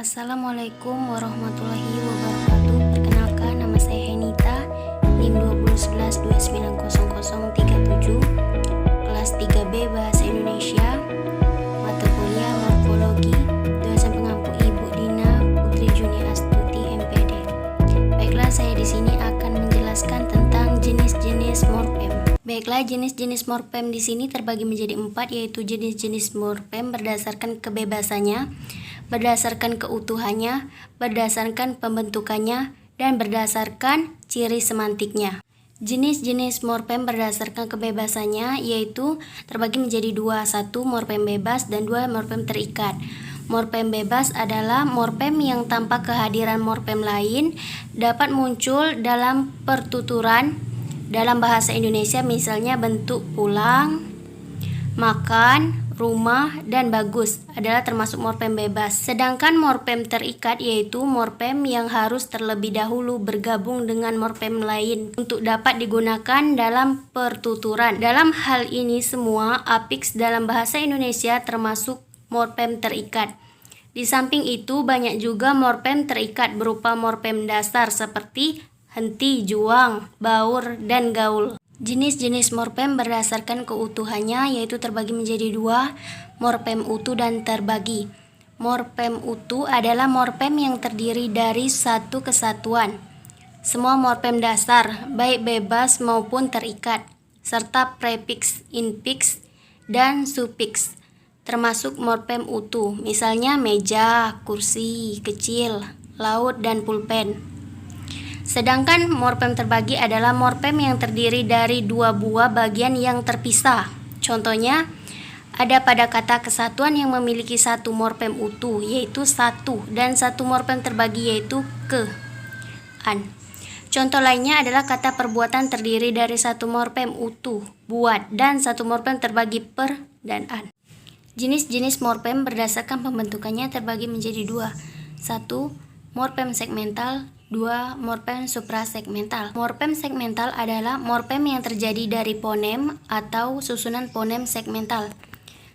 Assalamualaikum warahmatullahi wabarakatuh. Perkenalkan, nama saya Henita, NIM 2011290037, kelas 3B Bahasa Indonesia, mata kuliah Morfologi, dosen pengampu Ibu Dina Putri Juni Astuti MPD. Baiklah, saya di sini akan menjelaskan tentang jenis-jenis morfem. Baiklah, jenis-jenis morfem di sini terbagi menjadi 4, yaitu jenis-jenis morfem berdasarkan kebebasannya, berdasarkan keutuhannya, berdasarkan pembentukannya, dan berdasarkan ciri semantiknya. Jenis-jenis morfem berdasarkan kebebasannya yaitu terbagi menjadi 2, 1 morfem bebas dan 2 morfem terikat. Morfem bebas adalah morfem yang tanpa kehadiran morfem lain dapat muncul dalam pertuturan dalam bahasa Indonesia, misalnya bentuk pulang, makan, rumah, dan bagus adalah termasuk morfem bebas. Sedangkan morfem terikat yaitu morfem yang harus terlebih dahulu bergabung dengan morfem lain untuk dapat digunakan dalam pertuturan. Dalam hal ini semua afiks dalam bahasa Indonesia termasuk morfem terikat. Di samping itu banyak juga morfem terikat berupa morfem dasar seperti henti, juang, baur, dan gaul. Jenis-jenis morfem berdasarkan keutuhannya yaitu terbagi menjadi 2, morfem utuh dan terbagi. Morfem utuh adalah morfem yang terdiri dari satu kesatuan. Semua morfem dasar, baik bebas maupun terikat, serta prefiks, infiks, dan sufiks, termasuk morfem utuh, misalnya meja, kursi, kecil, laut, dan pulpen. Sedangkan morfem terbagi adalah morfem yang terdiri dari 2 buah bagian yang terpisah. Contohnya, ada pada kata kesatuan yang memiliki satu morfem utuh, yaitu satu, dan satu morfem terbagi, yaitu ke, an. Contoh lainnya adalah kata perbuatan terdiri dari satu morfem utuh, buat, dan satu morfem terbagi, per, dan an. Jenis-jenis morfem berdasarkan pembentukannya terbagi menjadi 2. 1. Morfem segmental, 2. Morfem suprasegmental. Morfem segmental adalah morfem yang terjadi dari fonem atau susunan fonem segmental.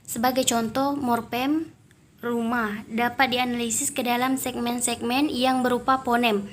Sebagai contoh, morfem rumah dapat dianalisis ke dalam segmen-segmen yang berupa fonem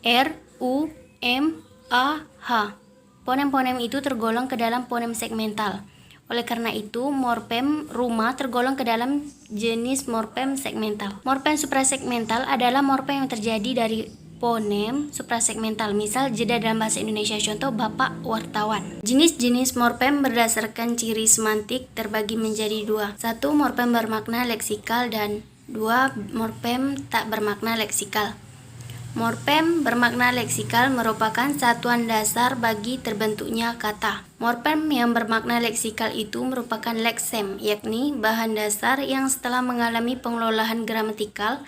R, U, M, A, H. Fonem-fonem itu tergolong ke dalam fonem segmental. Oleh karena itu, morfem rumah tergolong ke dalam jenis morfem segmental. Morfem suprasegmental adalah morfem yang terjadi dari fonem suprasegmental, misal jeda dalam bahasa Indonesia, contoh bapak wartawan. Jenis-jenis morfem berdasarkan ciri semantik terbagi menjadi 2. 1. Morfem bermakna leksikal dan 2. Morfem tak bermakna leksikal. Morfem bermakna leksikal merupakan satuan dasar bagi terbentuknya kata. Morfem yang bermakna leksikal itu merupakan leksem, yakni bahan dasar yang setelah mengalami pengelolaan gramatikal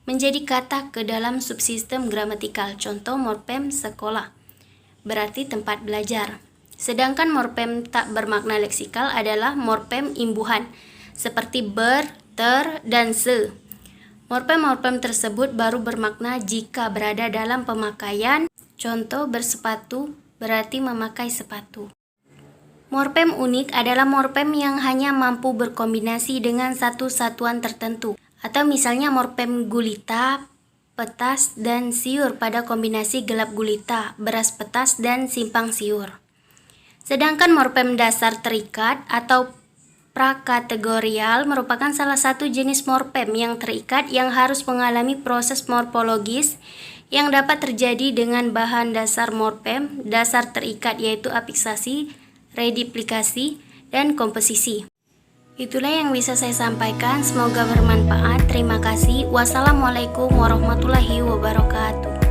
menjadi kata ke dalam subsistem gramatikal. Contoh morfem sekolah, berarti tempat belajar. Sedangkan morfem tak bermakna leksikal adalah morfem imbuhan, seperti ber, ter, dan se. Morfem-morfem tersebut baru bermakna jika berada dalam pemakaian. Contoh bersepatu, berarti memakai sepatu. Morfem unik adalah morfem yang hanya mampu berkombinasi dengan satu satuan tertentu. Atau misalnya morfem gulita, petas, dan siur pada kombinasi gelap gulita, beras petas, dan simpang siur. Sedangkan morfem dasar terikat atau prakategorial merupakan salah satu jenis morfem yang terikat yang harus mengalami proses morfologis yang dapat terjadi dengan bahan dasar morfem dasar terikat, yaitu afiksasi, reduplikasi, dan komposisi. Itulah yang bisa saya sampaikan, semoga bermanfaat. Terima kasih. Wassalamualaikum warahmatullahi wabarakatuh.